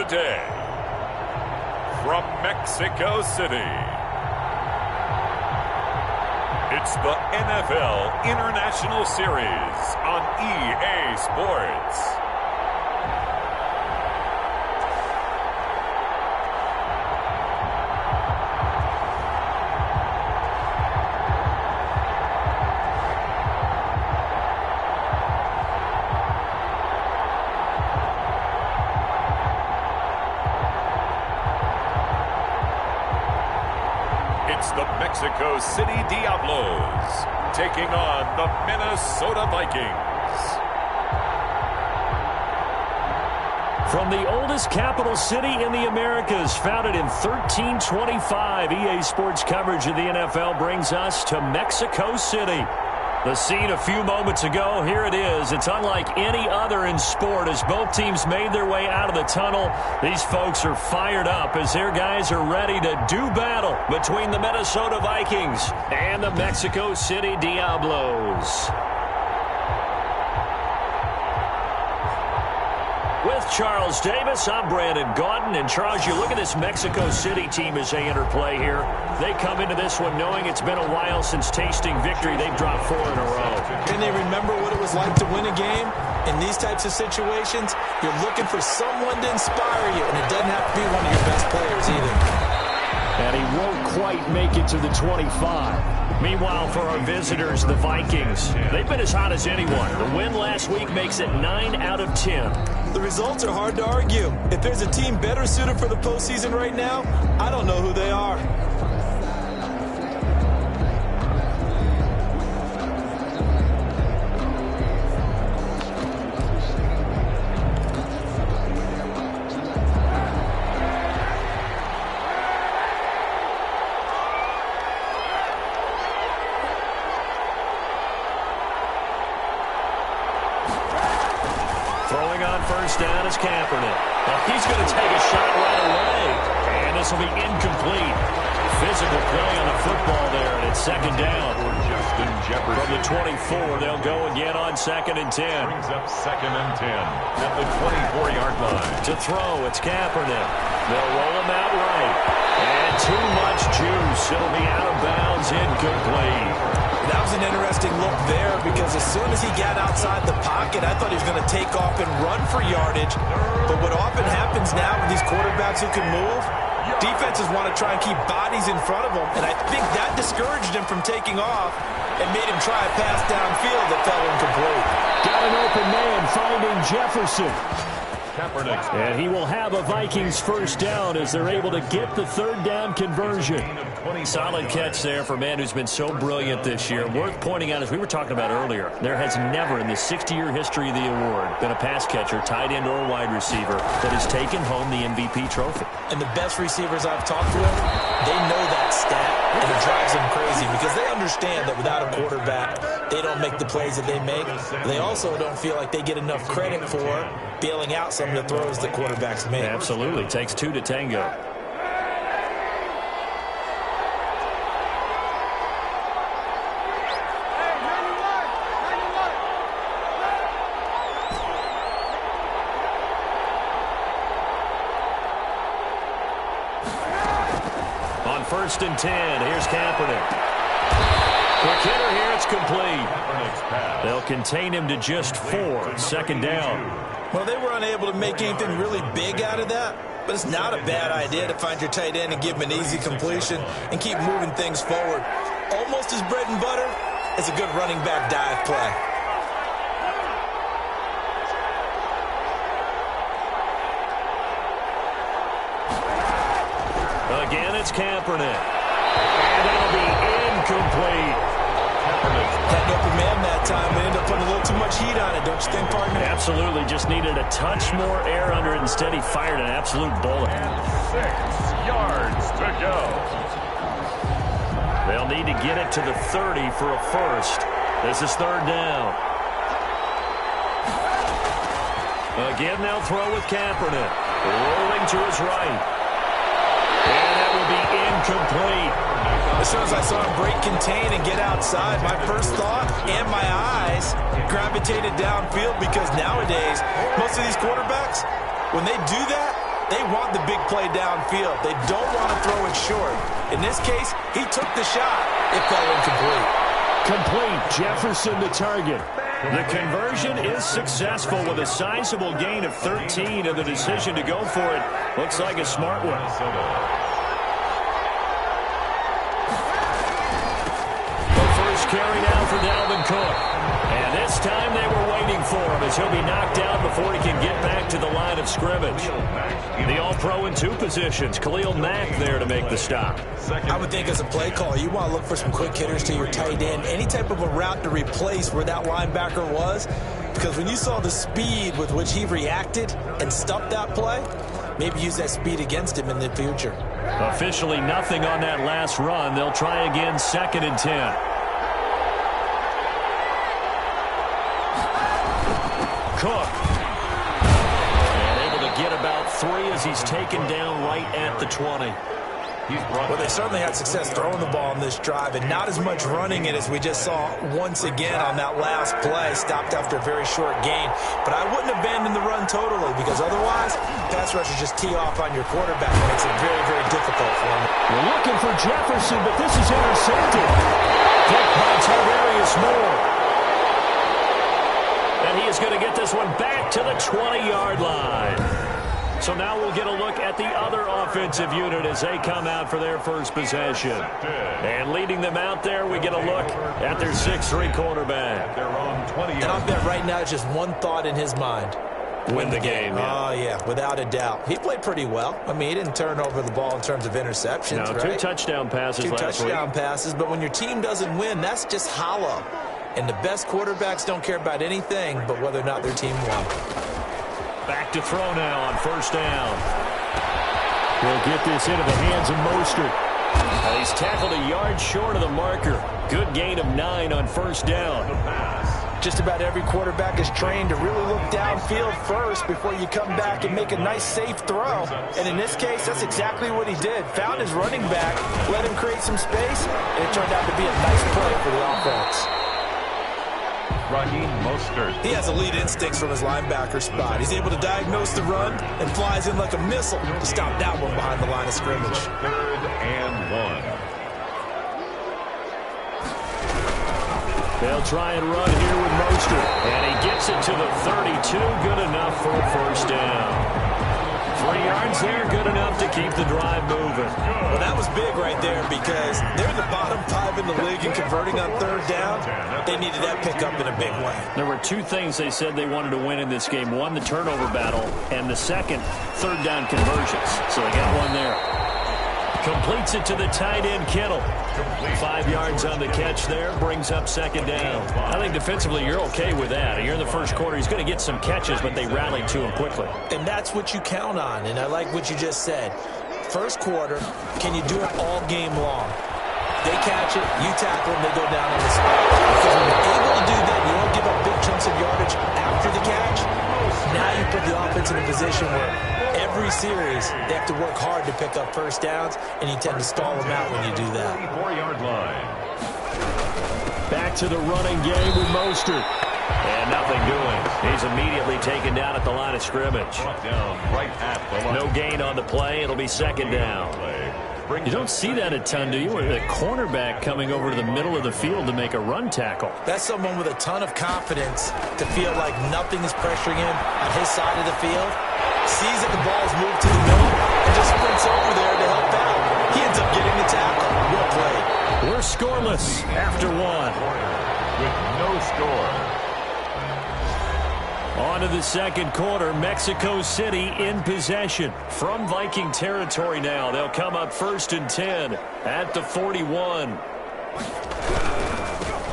today, from Mexico City, it's the NFL International Series on EA Sports. It's the Mexico City Diablos taking on the Minnesota Vikings. From the oldest capital city in the Americas, founded in 1325, EA Sports coverage of the NFL brings us to Mexico City. The scene a few moments ago, here it is. It's unlike any other in sport as both teams made their way out of the tunnel. These folks are fired up as their guys are ready to do battle between the Minnesota Vikings and the Mexico City Diablos. With Charles Davis, I'm Brandon Gaudin. And Charles, you look at this Mexico City team as they enter play here. They come into this one knowing it's been a while since tasting victory. They've dropped 4 in a row. And they remember what it was like to win a game. In these types of situations, you're looking for someone to inspire you, and it doesn't have to be one of your best players either. And he won't quite make it to the 25. Meanwhile, for our visitors, the Vikings, they've been as hot as anyone. The win last week makes it 9 out of 10. The results are hard to argue. If there's a team better suited for the postseason right now, I don't know who they are. Throwing on first down is Kaepernick. Well, he's going to take a shot right away. And this will be incomplete. Physical play on the football there, and it's second down. From the 24, they'll go again on 2nd and 10. Brings up 2nd and 10 at the 24-yard line. To throw, it's Kaepernick. They'll roll him out right. And too much juice. It'll be out of bounds, incomplete. That was an interesting look there because as soon as he got outside the pocket, I thought he was going to take off and run for yardage. But what often happens now with these quarterbacks who can move, defenses want to try and keep bodies in front of them. And I think that discouraged him from taking off and made him try a pass downfield that fell incomplete. Got an open man finding Jefferson. And he will have a Vikings first down as they're able to get the 3rd down conversion. Solid catch there for a man who's been so brilliant this year. Worth pointing out, as we were talking about earlier, there has never in the 60-year history of the award been a pass catcher, tight end, or wide receiver that has taken home the MVP trophy. And the best receivers I've talked to, they know that stat, and it drives them crazy because they understand that without a quarterback, they don't make the plays that they make. They also don't feel like they get enough credit for bailing out some of the throws the quarterbacks make. Absolutely. Takes 2 to tango. On 1st and 10, here's Kaepernick. Quick hitter here, it's complete. They'll contain him to just 4, 2nd down. Well, they were unable to make anything really big out of that, but it's not a bad idea to find your tight end and give him an easy completion and keep moving things forward. Almost as bread and butter as a good running back dive play. Again, it's Kaepernick. And that'll be incomplete. Had an open man that time, but ended up putting a little too much heat on it, don't you think, partner? Absolutely. Just needed a touch more air under it. Instead, he fired an absolute bullet. 6 yards to go. They'll need to get it to the 30 for a first. This is 3rd down. Again, they'll throw with Kaepernick. Rolling to his right. And that will be incomplete. As soon as I saw him break contain and get outside, my first thought and my eyes gravitated downfield because nowadays, most of these quarterbacks, when they do that, They want the big play downfield. They don't want to throw it short. In this case, he took the shot. It fell incomplete. Complete. Jefferson the target. The conversion is successful with a sizable gain of 13, and the decision to go for it looks like a smart one. The first carry now for Dalvin Cook. And this time they were waiting for him as he'll be knocked out before he can get back to the line of scrimmage. The All-Pro in 2 positions. Khalil Mack there to make the stop. I would think as a play caller, you want to look for some quick hitters to your tight end. Any type of a route to replace where that linebacker was. Because when you saw the speed with which he reacted and stuffed that play, maybe use that speed against him in the future. Officially nothing on that last run. They'll try again 2nd and 10. Cook. And able to get about 3 as he's taken down right at the 20. Well, they certainly had success throwing the ball in this drive, and not as much running it as we just saw once again on that last play. Stopped after a very short gain. But I wouldn't abandon the run totally, because otherwise, pass rushers just tee off on your quarterback. It makes it very, very difficult for him. We're looking for Jefferson, but this is intercepted. Picked by Tavarius Moore. And he is going to get this one back to the 20-yard line. So now we'll get a look at the other offensive unit as they come out for their first possession. And leading them out there, we get a look at their 6'3" quarterback. And I'll bet right now it's just one thought in his mind. Win the game. Yeah. Oh, yeah, without a doubt. He played pretty well. I mean, he didn't turn over the ball in terms of interceptions, no, right? 2 touchdown passes last week. 2 touchdown passes, but when your team doesn't win, that's just hollow. And the best quarterbacks don't care about anything but whether or not their team won. Back to throw now on 1st down. He'll get this into the hands of Mostert. He's tackled a yard short of the marker. Good gain of 9 on 1st down. Just about every quarterback is trained to really look downfield first before you come back and make a nice, safe throw. And in this case, that's exactly what he did. Found his running back, let him create some space, and it turned out to be a nice play for the offense. He has elite instincts from his linebacker spot. He's able to diagnose the run and flies in like a missile to stop that one behind the line of scrimmage. 3rd and 1. They'll try and run here with Mostert. And he gets it to the 32. Good enough for a 1st down. 3 yards there, good enough to keep the drive moving. Well, that was big right there because they're the bottom 5 in the league in converting on 3rd down. They needed that pickup in a big way. There were 2 things they said they wanted to win in this game. One, the turnover battle, and the second, 3rd down conversions. So they got one there. Completes it to the tight end, Kittle. 5 yards on the catch there, brings up 2nd down. I think defensively you're okay with that. You're in the first quarter. He's going to get some catches, but they rallied to him quickly. And that's what you count on, and I like what you just said. First quarter, can you do it all game long? They catch it, you tackle them, they go down on the spot. Because when you're able to do that, you don't give up big chunks of yardage after the catch. Now you put the offense in a position where every series they have to work hard to pick up 1st downs, and you tend to stall them out when you do that. 4-yard line. Back to the running game with Mostert. And nothing doing. He's immediately taken down at the line of scrimmage. No gain on the play. It'll be 2nd down. You don't see that a ton, do you? With a cornerback coming over to the middle of the field to make a run tackle. That's someone with a ton of confidence to feel like nothing is pressuring him on his side of the field. Sees that the ball is moved to the middle and just sprints over there to help out. He ends up getting the tackle. Well played. We're scoreless after 1. With no score. On to the 2nd quarter. Mexico City in possession from Viking territory now. They'll come up 1st and 10 at the 41.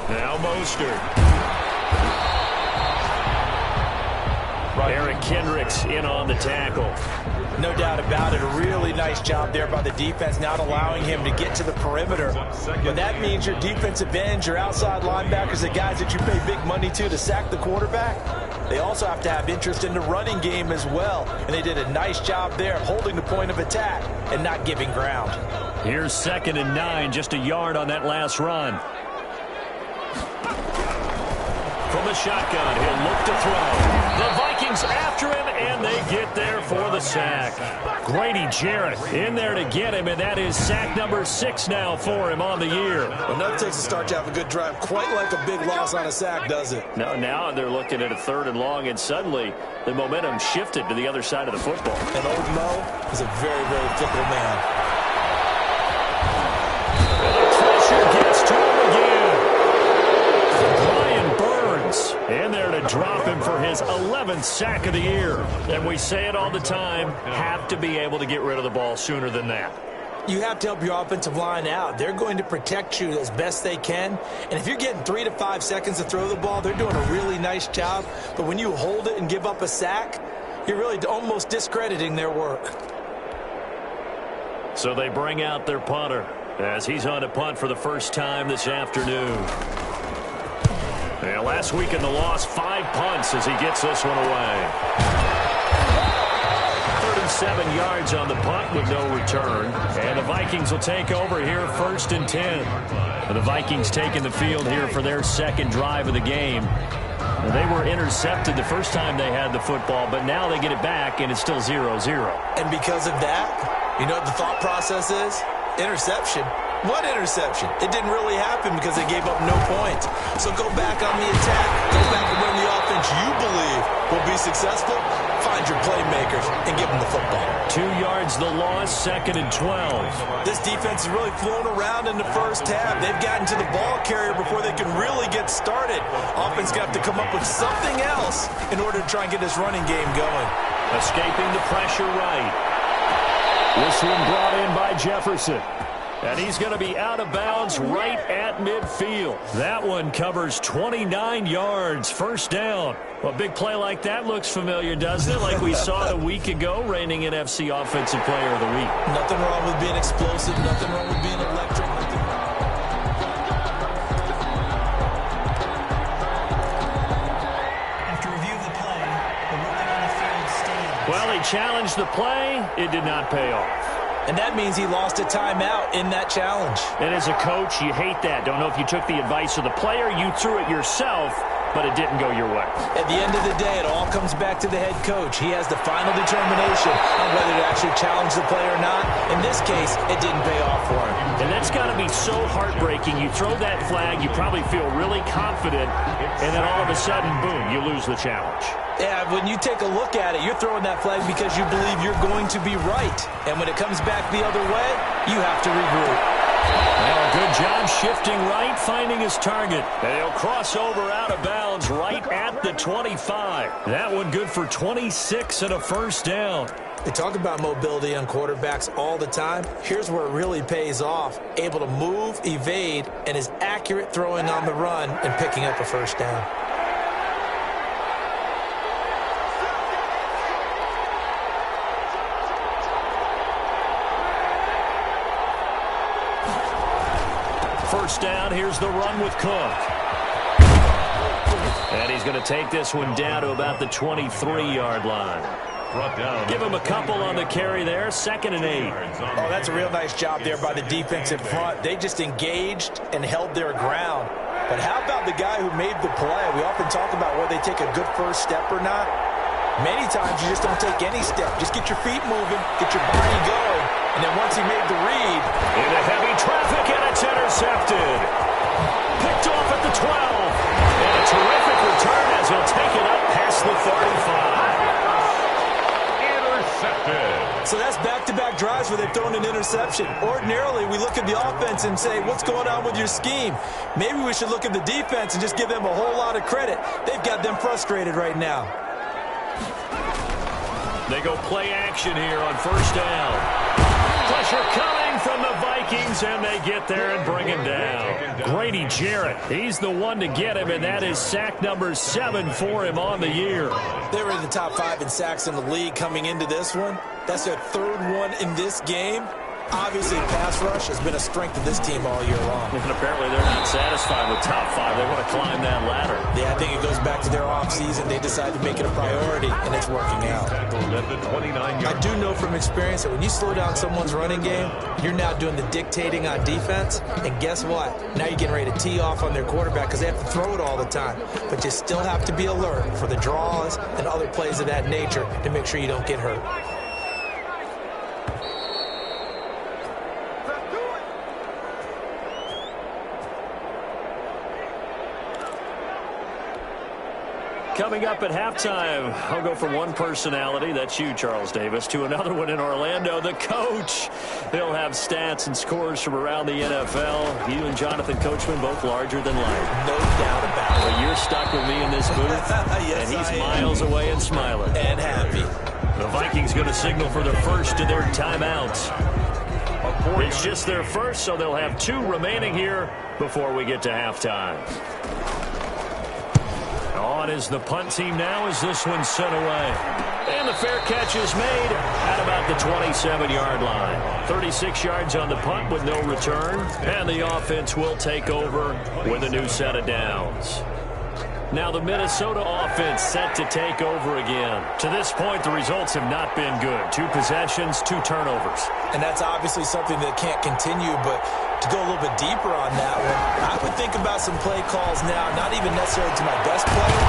Now Mostert. Eric Kendricks in on the tackle. No doubt about it. A really nice job there by the defense, not allowing him to get to the perimeter. But that means your defensive ends, your outside linebackers, the guys that you pay big money to sack the quarterback, they also have to have interest in the running game as well. And they did a nice job there holding the point of attack and not giving ground. Here's 2nd and 9, just a yard on that last run. From the shotgun, he'll look to throw. The Vikings Vikings after him, and they get there for the sack. Grady Jarrett in there to get him, and that is sack number 6 now for him on the year. Well, nothing takes a start to have a good drive quite like a big loss on a sack, does it? Now they're looking at a 3rd and long, and suddenly the momentum shifted to the other side of the football. And old Mo is a very, very fickle man. The pressure gets to him again. Brian Burns in there to drop him for his 11th sack of the year. And we say it all the time, have to be able to get rid of the ball sooner than that. You have to help your offensive line out. They're going to protect you as best they can. And if you're getting 3 to 5 seconds to throw the ball, they're doing a really nice job. But when you hold it and give up a sack, you're really almost discrediting their work. So they bring out their punter as he's on to punt for the first time this afternoon. And last week in the loss, 5 punts as he gets this one away. 37 yards on the punt with no return. And the Vikings will take over here 1st and 10. And the Vikings taking the field here for their 2nd drive of the game. And they were intercepted the first time they had the football, but now they get it back, and it's still 0-0. And because of that, you know what the thought process is? Interception. What interception? It didn't really happen because they gave up no points. So go back on the attack. Go back and run the offense you believe will be successful. Find your playmakers and give them the football. 2 yards the loss, 2nd and 12. This defense is really flown around in the first half. They've gotten to the ball carrier before they can really get started. Offense going to have to come up with something else in order to try and get this running game going. Escaping the pressure right. This one brought in by Jefferson. And he's going to be out of bounds right at midfield. That one covers 29 yards, 1st down. Well, a big play like that looks familiar, doesn't it? Like we saw a week ago, reigning NFC Offensive Player of the Week. Nothing wrong with being explosive. Nothing wrong with being electric. After review of the play, the ruling on the field stands. Well, he challenged the play. It did not pay off. And that means he lost a timeout in that challenge. And as a coach, you hate that. Don't know if you took the advice of the player, you threw it yourself, but it didn't go your way. At the end of the day, it all comes back to the head coach. He has the final determination on whether to actually challenge the play or not. In this case, it didn't pay off for him. And that's got to be so heartbreaking. You throw that flag, you probably feel really confident, and then all of a sudden, boom, you lose the challenge. Yeah, when you take a look at it, you're throwing that flag because you believe you're going to be right. And when it comes back the other way, you have to regroup. Well, a good job shifting right, finding his target. And he'll cross over out of bounds right at the 25. That one good for 26 and a 1st down. They talk about mobility on quarterbacks all the time. Here's where it really pays off. Able to move, evade, and is accurate throwing on the run and picking up a 1st down. First down, here's the run with Cook. And he's going to take this one down to about the 23-yard line. Give him a couple on the carry there, 2nd and 8. Oh, that's a real nice job there by the defense in front. They just engaged and held their ground. But how about the guy who made the play? We often talk about whether they take a good first step or not. Many times you just don't take any step. Just get your feet moving, get your body going, and then once he made the read. Into heavy traffic, and it's intercepted. Picked off at the 12. And a terrific return as he'll take it up past the 35. Intercepted. So that's back-to-back drives where they've thrown an interception. Ordinarily, we look at the offense and say, what's going on with your scheme? Maybe we should look at the defense and just give them a whole lot of credit. They've got them frustrated right now. They go play action here on 1st down. Pressure coming from the Vikings, and they get there and bring him down. Grady Jarrett, he's the one to get him, and that is sack number 7 for him on the year. They were in the top 5 in sacks in the league coming into this one. That's their 3rd one in this game. Obviously, pass rush has been a strength of this team all year long. And apparently they're not satisfied with top 5. They want to climb that ladder. Yeah, I think it goes back to their offseason. They decided to make it a priority, and it's working out. I do know from experience that when you slow down someone's running game, you're now doing the dictating on defense. And guess what? Now you're getting ready to tee off on their quarterback because they have to throw it all the time. But you still have to be alert for the draws and other plays of that nature to make sure you don't get hurt. Coming up at halftime, I'll go from one personality, that's you, Charles Davis, to another one in Orlando, the coach. He'll have stats and scores from around the NFL. You and Jonathan Coachman, both larger than life. No doubt about it. But you're stuck with me in this booth, Yes, and he's miles away and smiling. And happy. The Vikings going to signal for the first of their timeouts. It's just their first, so they'll have 2 remaining here before we get to halftime. On is the punt team now as this one's sent away. And the fair catch is made at about the 27-yard line. 36 yards on the punt with no return. And the offense will take over with a new set of downs. Now the Minnesota offense set to take over again. To this point, the results have not been good. 2 possessions, 2 turnovers. And that's obviously something that can't continue, but to go a little bit deeper on that one, I would think about some play calls now, not even necessarily to my best player,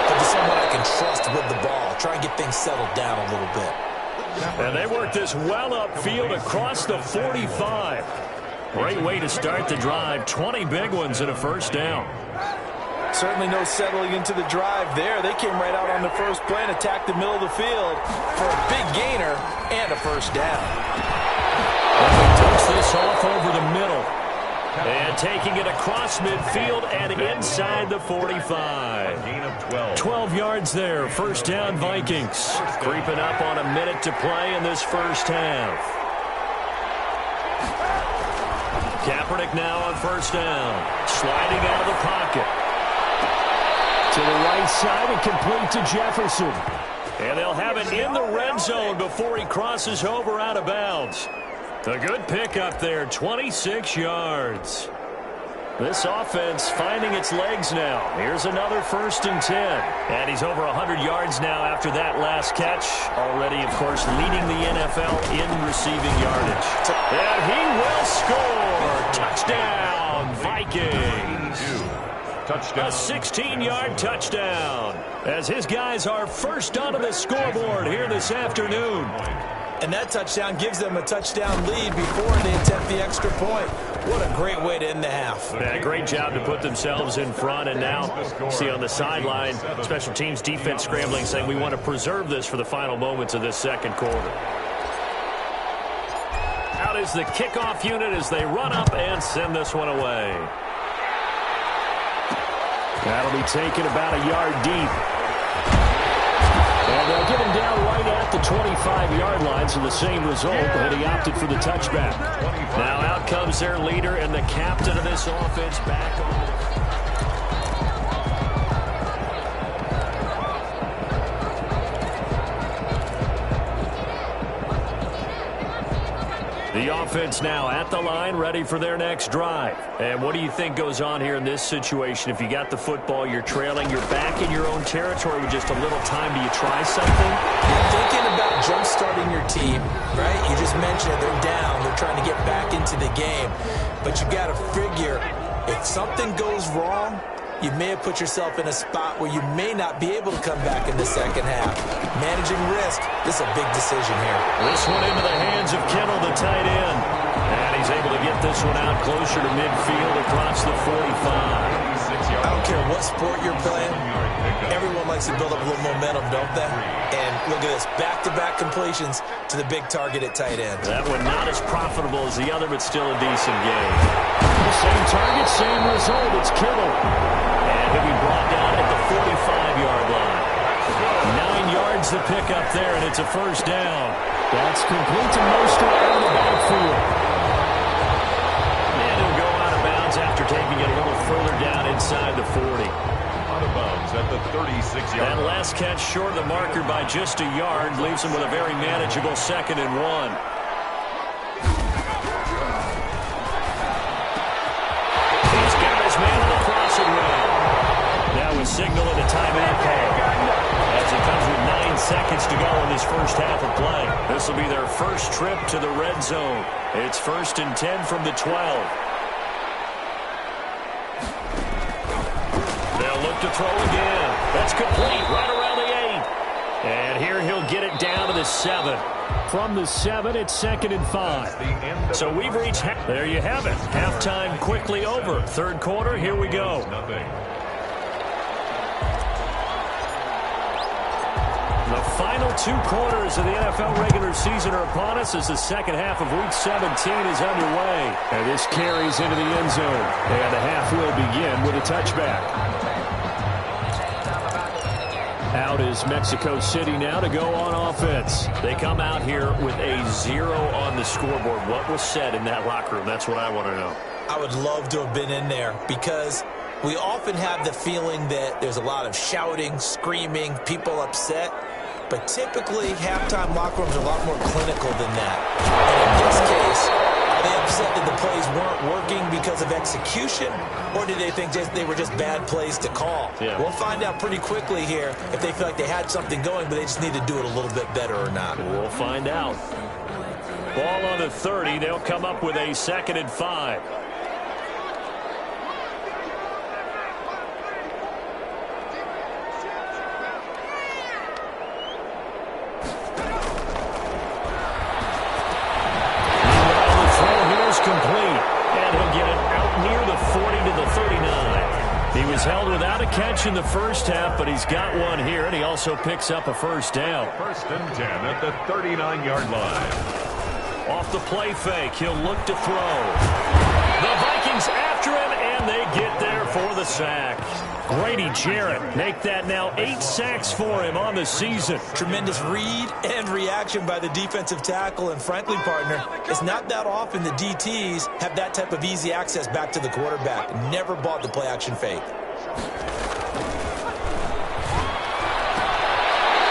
but to someone I can trust with the ball. Try and get things settled down a little bit. And they work this well upfield across the 45. Great way to start the drive. 20 big ones and a first down. Certainly no settling into the drive there. They came right out on the first play and attacked the middle of the field for a big gainer and a first down. And they touch this off over the middle. And taking it across midfield and inside the 45. Gain of 12. 12 yards there. First down, Vikings. Creeping up on a minute to play in this first half. Kaepernick now on first down. Sliding out of the pocket. To the right side and complete to Jefferson. And they'll have it in the red zone before he crosses over out of bounds. A good pickup there, 26 yards. This offense finding its legs now. Here's another 1st and 10. And he's over 100 yards now after that last catch. Already, of course, leading the NFL in receiving yardage. And he will score. Touchdown, Vikings. Touchdown. A 16-yard touchdown. As his guys are first onto the scoreboard here this afternoon. And that touchdown gives them a touchdown lead before they attempt the extra point. What a great way to end the half. Yeah, great job to put themselves in front. And now, see on the sideline, special teams defense scrambling, saying we want to preserve this for the final moments of this second quarter. Out is the kickoff unit as they run up and send this one away. That'll be taken about a yard deep. And they'll get him down right at the 25-yard line, so the same result, but he opted for the touchback. Now out comes their leader and the captain of this offense back on the... The offense now at the line, ready for their next drive. And what do you think goes on here in this situation? If you got the football, you're trailing, you're back in your own territory with just a little time. Do you try something? You're thinking about jump-starting your team, right? You just mentioned it. They're down. They're trying to get back into the game. But you got to figure, if something goes wrong, you may have put yourself in a spot where you may not be able to come back in the second half. Managing risk, this is a big decision here. This one into the hands of Kittle, the tight end. And he's able to get this one out closer to midfield across the 45. I don't care what sport you're playing. Everyone likes to build up a little momentum, don't they? And look at this, back-to-back completions to the big target at tight end. That one not as profitable as the other, but still a decent game. Same target, same result. It's Kittle. And he'll be brought down at the 45-yard line. 9 yards to pick up there, and it's a first down. That's complete to Mostert out of the backfield. And he'll go out of bounds after taking it a little further down inside the 40. Out of bounds at the 36-yard line. That last catch short of the marker by just a yard leaves him with a very manageable 2nd and 1. signal and a timeout call. As it comes with 9 seconds to go in this first half of play. This will be their first trip to the red zone. It's 1st and 10 from the 12. They'll look to throw again. That's complete right around the 8. And here he'll get it down to the 7. From the 7, it's 2nd and 5. So we've reached, there you have it. Halftime quickly over. Third quarter, here we go. The final 2 quarters of the NFL regular season are upon us as the second half of Week 17 is underway. And this carries into the end zone. And the half will begin with a touchback. Out is Mexico City now to go on offense. They come out here with a 0 on the scoreboard. What was said in that locker room? That's what I want to know. I would love to have been in there because we often have the feeling that there's a lot of shouting, screaming, people upset. But typically, halftime locker rooms are a lot more clinical than that. And in this case, are they upset that the plays weren't working because of execution? Or do they think they were just bad plays to call? Yeah. We'll find out pretty quickly here if they feel like they had something going, but they just need to do it a little bit better or not. We'll find out. Ball on the 30. They'll come up with a 2nd and 5. Complete, and he'll get it out near the 40 to the 39. He was held without a catch in the first half, but he's got one here, and he also picks up a first down. 1st and 10 at the 39-yard line. Off the play fake, he'll look to throw. The Vikings after him, and they get there for the sack. Grady Jarrett make that now 8 sacks for him on the season. Tremendous read and reaction by the defensive tackle, and frankly, partner, it's not that often the DTs have that type of easy access back to the quarterback. Never bought the play-action fake.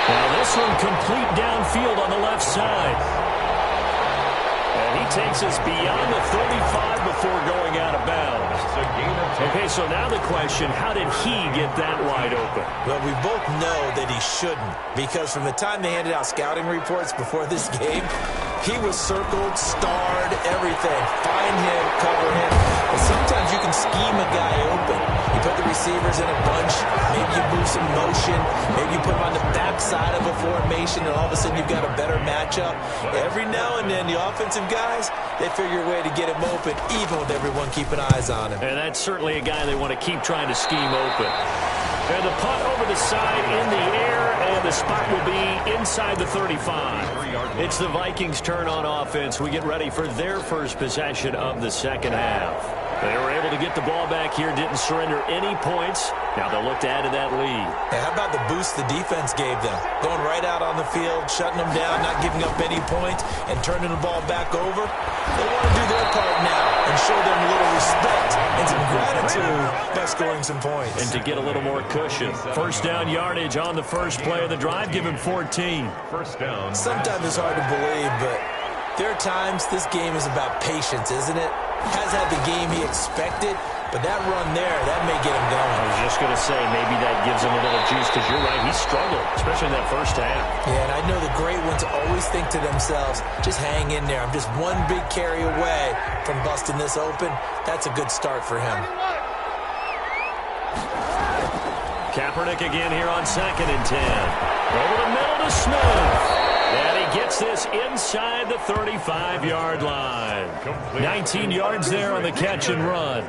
Now this one complete downfield on the left side. And he takes us beyond the 35 before going out of bounds. Okay, so now the question, how did he get that wide open? Well, we both know that he shouldn't, because from the time they handed out scouting reports before this game, he was circled, starred, everything. Find him, cover him. But sometimes you can scheme a guy open. You put the receivers in a bunch, maybe you move some motion, maybe you put him on the backside of a formation, and all of a sudden you've got a better matchup. Every now and then, the offensive guys, they figure a way to get him open, even with everyone keeping eyes on him. And that's certainly a guy they want to keep trying to scheme open. And the punt over the side in the air, and the spot will be inside the 35. It's the Vikings' turn on offense. We get ready for their first possession of the second half. They were able to get the ball back here, didn't surrender any points. Now they'll look to add to that lead. Hey, how about the boost the defense gave them? Going right out on the field, shutting them down, not giving up any points, and turning the ball back over. They want to do their part now and show them a little respect and some gratitude by scoring some points. And to get a little more cushion. First down yardage on the first play of the drive. Give him 14. First down. Sometimes it's hard to believe, but there are times this game is about patience, isn't it? Has had the game he expected, but that run there, that may get him going. I was just going to say, maybe that gives him a little juice, because you're right, he struggled, especially in that first half. Yeah, and I know the great ones always think to themselves, just hang in there. I'm just one big carry away from busting this open. That's a good start for him. Kaepernick again here on 2nd and 10. Over the middle to Smith. And he gets this inside the 35-yard line. 19 yards there on the catch and run.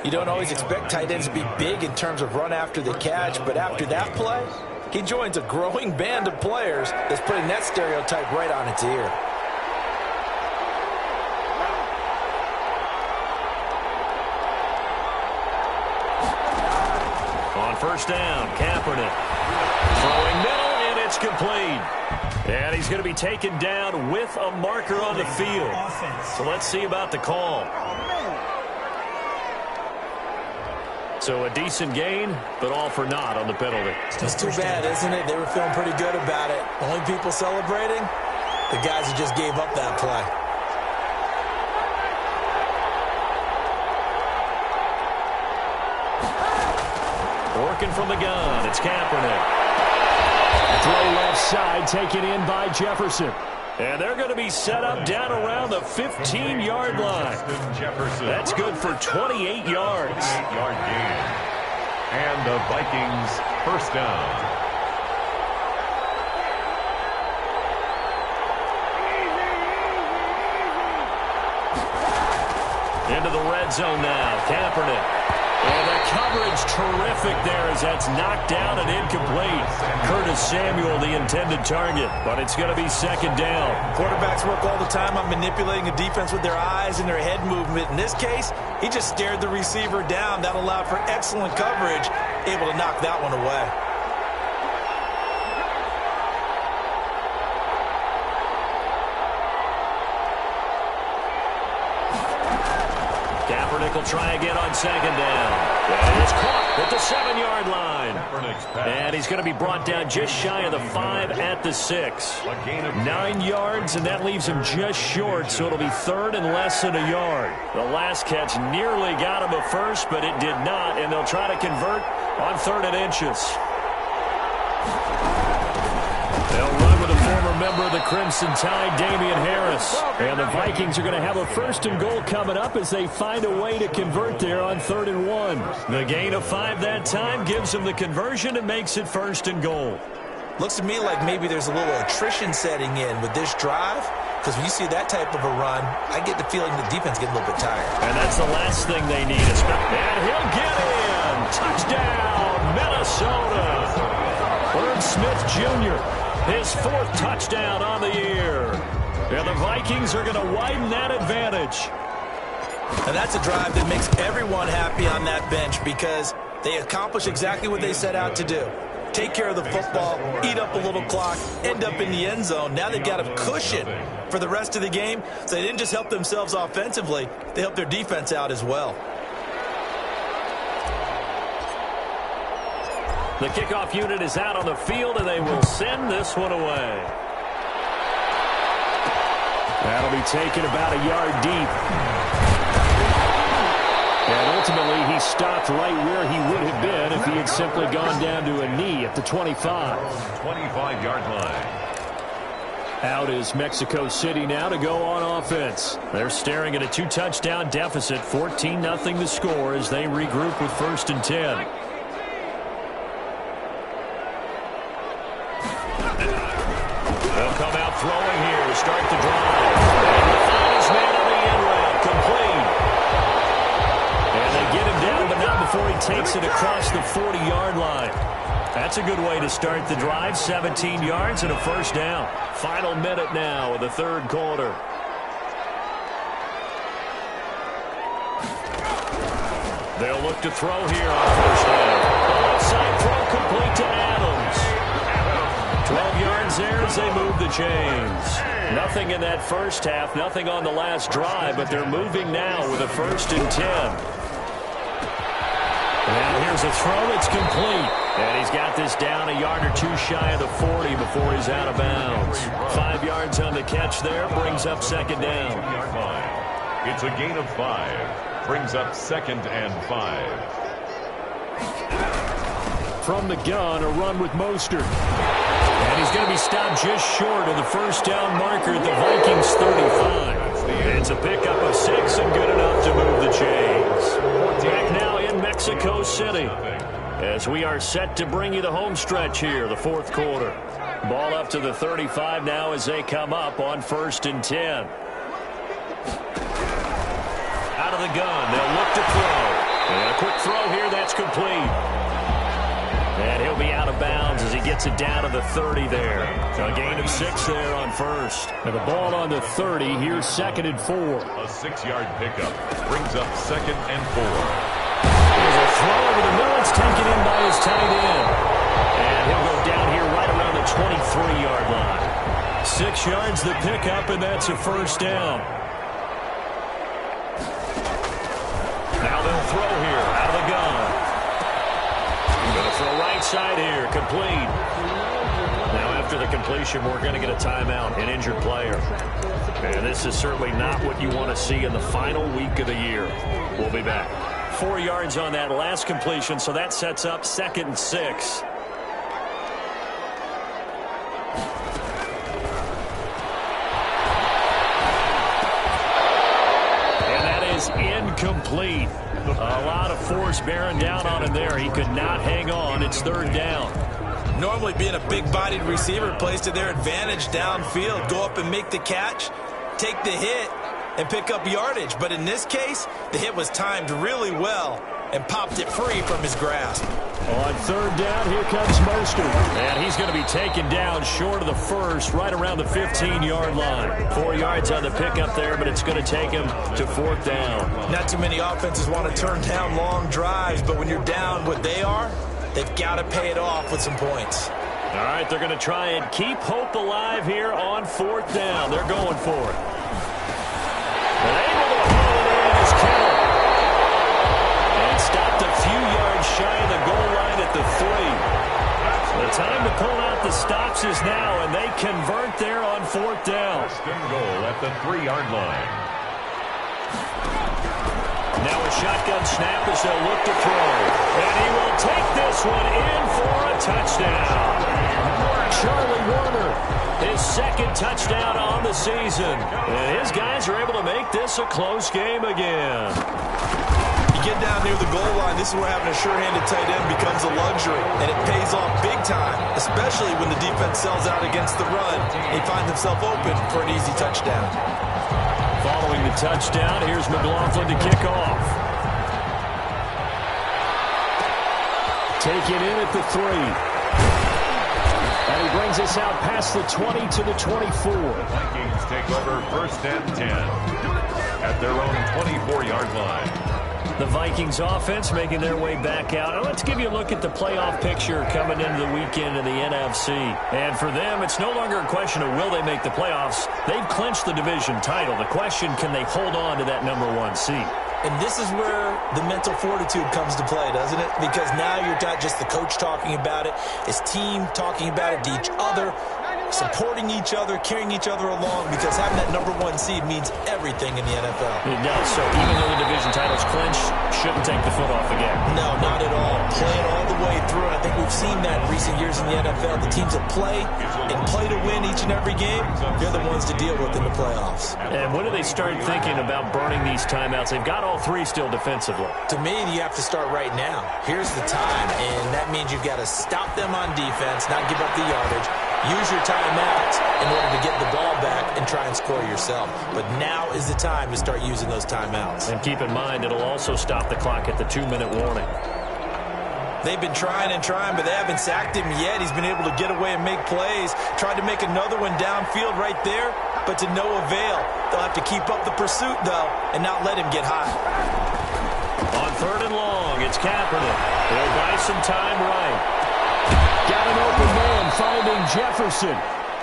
You don't always expect tight ends to be big in terms of run after the catch, but after that play, he joins a growing band of players that's putting that stereotype right on its ear. On first down, Kaepernick throwing middle, and it's complete. And he's going to be taken down with a marker on the field. So let's see about the call. So a decent gain, but all for naught on the penalty. It's too bad, isn't it? They were feeling pretty good about it. Only people celebrating, the guys who just gave up that play. Working from the gun, it's Kaepernick. Throw left side, taken in by Jefferson. And they're going to be set up down around the 15-yard line. That's good for 28 yards. 8-yard gain. And the Vikings first down. Into the red zone now. Kaepernick. And the coverage terrific there as that's knocked down and incomplete. Curtis Samuel, the intended target, but it's going to be second down. Quarterbacks work all the time on manipulating a defense with their eyes and their head movement. In this case, he just stared the receiver down. That allowed for excellent coverage, able to knock that one away. Kaepernick will try again on second down. And it's caught at the 7-yard line. And he's going to be brought down just shy of the 5 at the 6. 9 yards, and that leaves him just short, so it'll be third and less than a yard. The last catch nearly got him a first, but it did not, and they'll try to convert on 3rd and inches. They'll run with a former member of the Crimson Tide, Damian Harris. And the Vikings are going to have a 1st and goal coming up as they find a way to convert there on 3rd and 1. The gain of 5 that time gives them the conversion and makes it 1st and goal. Looks to me like maybe there's a little attrition setting in with this drive, because when you see that type of a run, I get the feeling the defense gets a little bit tired. And that's the last thing they need. And he'll get in. Touchdown, Minnesota. Herb Smith Jr., his 4th touchdown on the year. And the Vikings are going to widen that advantage. And that's a drive that makes everyone happy on that bench because they accomplish exactly what they set out to do. Take care of the football, eat up a little clock, end up in the end zone. Now they've got a cushion for the rest of the game. So they didn't just help themselves offensively, they helped their defense out as well. The kickoff unit is out on the field, and they will send this one away. That'll be taken about a yard deep. And ultimately, he stopped right where he would have been if he had simply gone down to a knee at the 25. 25-yard line. Out is Mexico City now to go on offense. They're staring at a 2-touchdown deficit, 14-0 the score as they regroup with 1st and 10. They'll come out throwing here to start the drive. And the throw is made on the end route, complete. And they get him down, but not before he takes it across the 40-yard line. That's a good way to start the drive, 17 yards and a 1st down. Final minute now of the 3rd quarter. They'll look to throw here on 1st down. The left side throw complete to Adams. 12 yards there as they move the chains. Nothing in that first half, nothing on the last drive, but they're moving now with a 1st and 10. Now here's a throw, it's complete. And he's got this down a yard or 2 shy of the 40 before he's out of bounds. 5 yards on the catch there, brings up 2nd down. It's a gain of 5, brings up 2nd and 5. From the gun, a run with Mostert. And he's going to be stopped just short of the 1st down marker at the Vikings 35. It's a pickup of 6 and good enough to move the chains. Back now in Mexico City as we are set to bring you the home stretch here, the 4th quarter. Ball up to the 35 now as they come up on 1st and 10. Out of the gun, they'll look to throw. And a quick throw here, that's complete. And he'll be out of bounds as he gets it down to the 30 there. A gain of 6 there on 1st. And the ball on the 30, here's 2nd and 4. A 6-yard pickup brings up 2nd and 4. There's a throw over the middle. It's taken in by his tight end. And he'll go down here right around the 23-yard line. 6 yards the pickup, and that's a 1st down. Now they'll throw here out of the gun. Going to throw right side here, complete. Now after the completion, we're going to get a timeout, an injured player. And this is certainly not what you want to see in the final week of the year. We'll be back. 4 yards on that last completion, so that sets up 2nd and 6. Incomplete. A lot of force bearing down on him there. He could not hang on. It's 3rd down. Normally being a big-bodied receiver plays to their advantage downfield. Go up and make the catch, take the hit, and pick up yardage. But in this case, the hit was timed really well and popped it free from his grasp. On 3rd down, here comes Mostert. And he's going to be taken down short of the first, right around the 15-yard line. 4 yards on the pickup there, but it's going to take him to 4th down. Not too many offenses want to turn down long drives, but when you're down what they are, they've got to pay it off with some points. All right, they're going to try and keep hope alive here on 4th down. They're going for it. And able to haul it in is Kittle. And stopped a few yards shy of the goal line at the 3. The time to pull out the stops is now, and they convert there on 4th down. 1st and goal at the 3-yard line. Now a shotgun snap as they'll look to throw. And he will take this one in for a touchdown. Charlie Warner, his 2nd touchdown on the season. And his guys are able to make this a close game again. You get down near the goal line, this is where having a sure-handed tight end becomes a luxury. And it pays off big time, especially when the defense sells out against the run. He finds himself open for an easy touchdown. Following the touchdown, here's McLaughlin to kick off. Taken in at the 3. And he brings us out past the 20 to the 24. Vikings take over 1st and 10 at their own 24-yard line. The Vikings offense making their way back out. Now let's give you a look at the playoff picture coming into the weekend in the NFC. And for them, it's no longer a question of will they make the playoffs. They've clinched the division title. The question, can they hold on to that #1 seed? And this is where the mental fortitude comes to play, doesn't it? Because now you're not just the coach talking about it, it's team talking about it to each other, supporting each other, carrying each other along, because having that #1 seed means everything in the NFL. It does. So even though the division title's clinched, shouldn't take the foot off the gas. No, not at all. Play it all the way through. I think we've seen that in recent years in the NFL. The teams that play and play to win each and every game, they're the ones to deal with in the playoffs. And when do they start thinking about burning these timeouts? They've got all 3 still defensively. To me, you have to start right now. Here's the time, and that means you've got to stop them on defense, not give up the yardage. Use your timeouts in order to get the ball back and try and score yourself. But now is the time to start using those timeouts. And keep in mind, it'll also stop the clock at the 2-minute warning. They've been trying and trying, but they haven't sacked him yet. He's been able to get away and make plays. Tried to make another one downfield right there, but to no avail. They'll have to keep up the pursuit, though, and not let him get high. On 3rd and long, it's Kaepernick. He'll buy some time right. Got an open man finding Jefferson.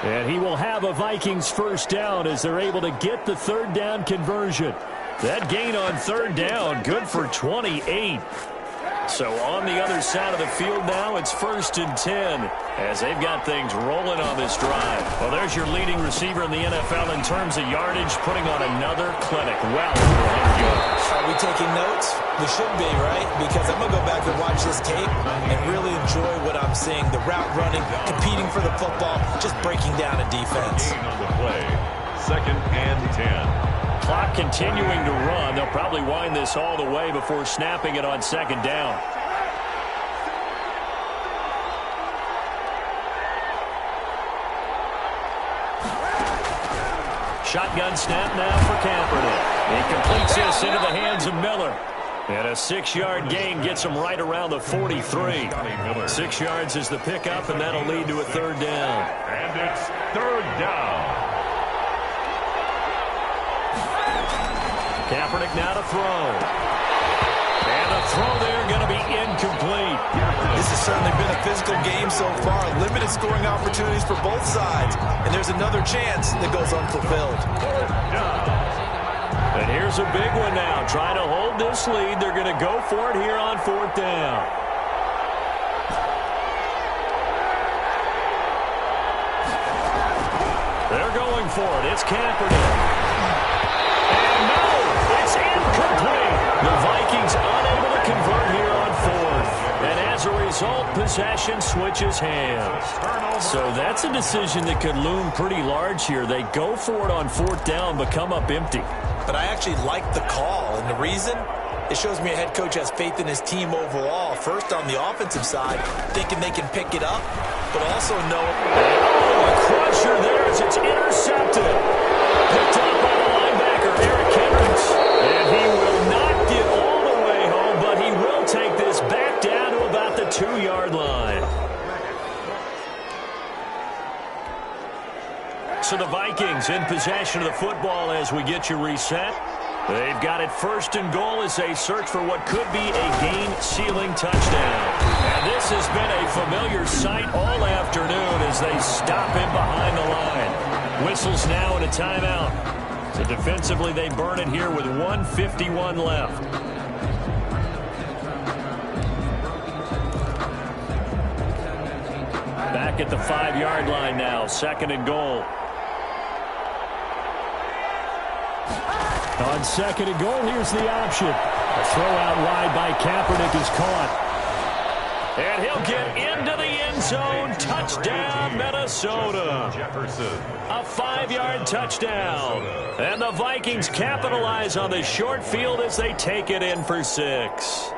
And he will have a Vikings 1st down as they're able to get the 3rd down conversion. That gain on 3rd down, good for 28. So on the other side of the field now, it's 1st and 10 as they've got things rolling on this drive. Well, there's your leading receiver in the NFL in terms of yardage, putting on another clinic. Well over 100 yards. Are we taking notes? We should be, right? Because I'm going to go back and watch this tape and really enjoy what I'm seeing. The route running, competing for the football, just breaking down a defense. Gain on the play, 2nd and 10. Clock continuing to run. They'll probably wind this all the way before snapping it on 2nd down. Shotgun snap now for Kaepernick. He completes this into the hands of Miller. And a 6-yard gain gets him right around the 43. 6 yards is the pickup, and that'll lead to a 3rd down. And it's 3rd down. Kaepernick now to throw. And the throw there going to be incomplete. This has certainly been a physical game so far. Limited scoring opportunities for both sides. And there's another chance that goes unfulfilled. And here's a big one now. Trying to hold this lead. They're going to go for it here on 4th down. They're going for it. It's Kaepernick. And no, it's incomplete. The Vikings unable to Possession switches hands. So that's a decision that could loom pretty large here. They go for it on 4th down, but come up empty. But I actually like the call, and the reason? It shows me a head coach has faith in his team overall. First, on the offensive side, thinking they can pick it up, but also know... Oh, a crusher there as it's intercepted. Picked up by the linebacker, Eric Kendricks. And he will not get all the way home, but he will take this back down to about the 2-yard line. So the Vikings in possession of the football as we get you reset. They've got it 1st and goal as they search for what could be a game-sealing touchdown. And this has been a familiar sight all afternoon as they stop him behind the line. Whistles now and a timeout. So defensively they burn it here with 1:51 left. Back at the 5-yard line now, 2nd and goal. On 2nd and goal, here's the option. A throw out wide by Kaepernick is caught. And he'll get into the end zone. Touchdown, Minnesota. A 5-yard touchdown. And the Vikings capitalize on the short field as they take it in for 6.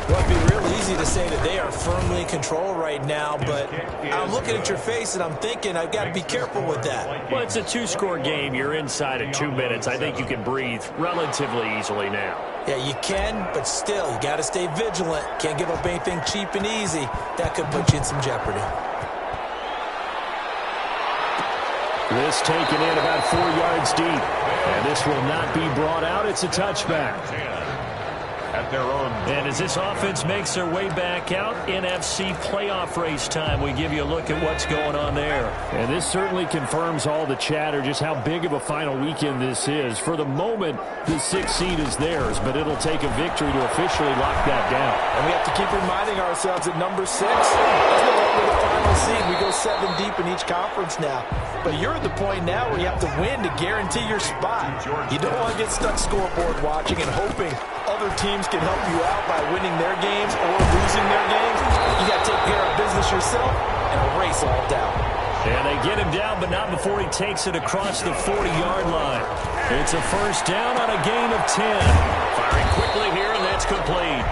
Well, it'd be real easy to say that they are firmly in control right now, but I'm looking at your face and I'm thinking I've got to be careful with that. Well, it's a 2-score game. You're inside of 2 minutes. I think you can breathe relatively easily now. Yeah, you can, but still, you got to stay vigilant. Can't give up anything cheap and easy. That could put you in some jeopardy. This taken in about 4 yards deep. And this will not be brought out. It's a touchback. At their own. And as this offense makes their way back out, NFC playoff race time, we give you a look at what's going on there. And this certainly confirms all the chatter, just how big of a final weekend this is. For the moment, the 6th seed is theirs, but it'll take a victory to officially lock that down. And we have to keep reminding ourselves that number 6 is no longer the final seed. We go 7 deep in each conference now. But you're at the point now where you have to win to guarantee your spot. You don't want to get stuck scoreboard watching and hoping other teams can help you out by winning their games or losing their games. You got to take care of business yourself and erase all doubt. And they get him down, but not before he takes it across the 40-yard line. It's a 1st down on a gain of 10. Firing quickly here, and that's complete.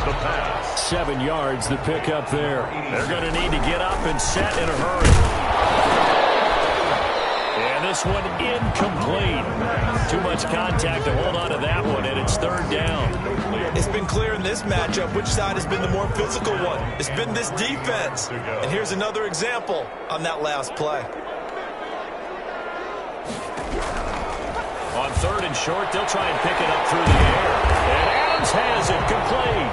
The pass. 7 yards, the pickup there. They're going to need to get up and set in a hurry. And this one incomplete. Too much contact to hold on to that one, and it's 3rd down. It's been clear in this matchup which side has been the more physical one. It's been this defense. And here's another example on that last play. On 3rd and short, they'll try and pick it up through the air. And Adams has it complete.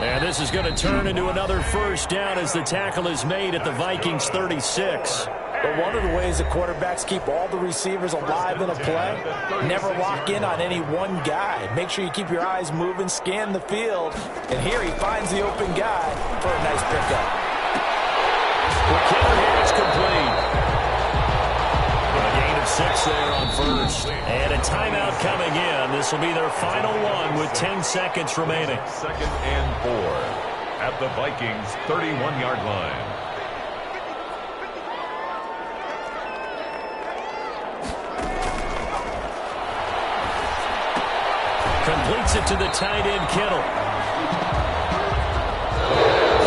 And this is going to turn into another 1st down as the tackle is made at the Vikings 36. But one of the ways that quarterbacks keep all the receivers alive in a play, never lock in on any one guy. Make sure you keep your eyes moving, scan the field. And here he finds the open guy for a nice pickup. McKinnon is complete. A gain of 6 there on 1st. And a timeout coming in. This will be their final one with 10 seconds remaining. 2nd and 4 at the Vikings 31-yard line. Completes it to the tight end, Kittle.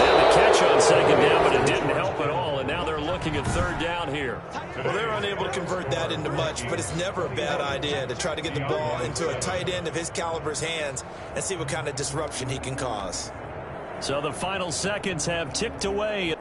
And the catch on 2nd down, but it didn't help at all. And now they're looking at 3rd down here. Well, they're unable to convert that into much, but it's never a bad idea to try to get the ball into a tight end of his caliber's hands and see what kind of disruption he can cause. So the final seconds have ticked away.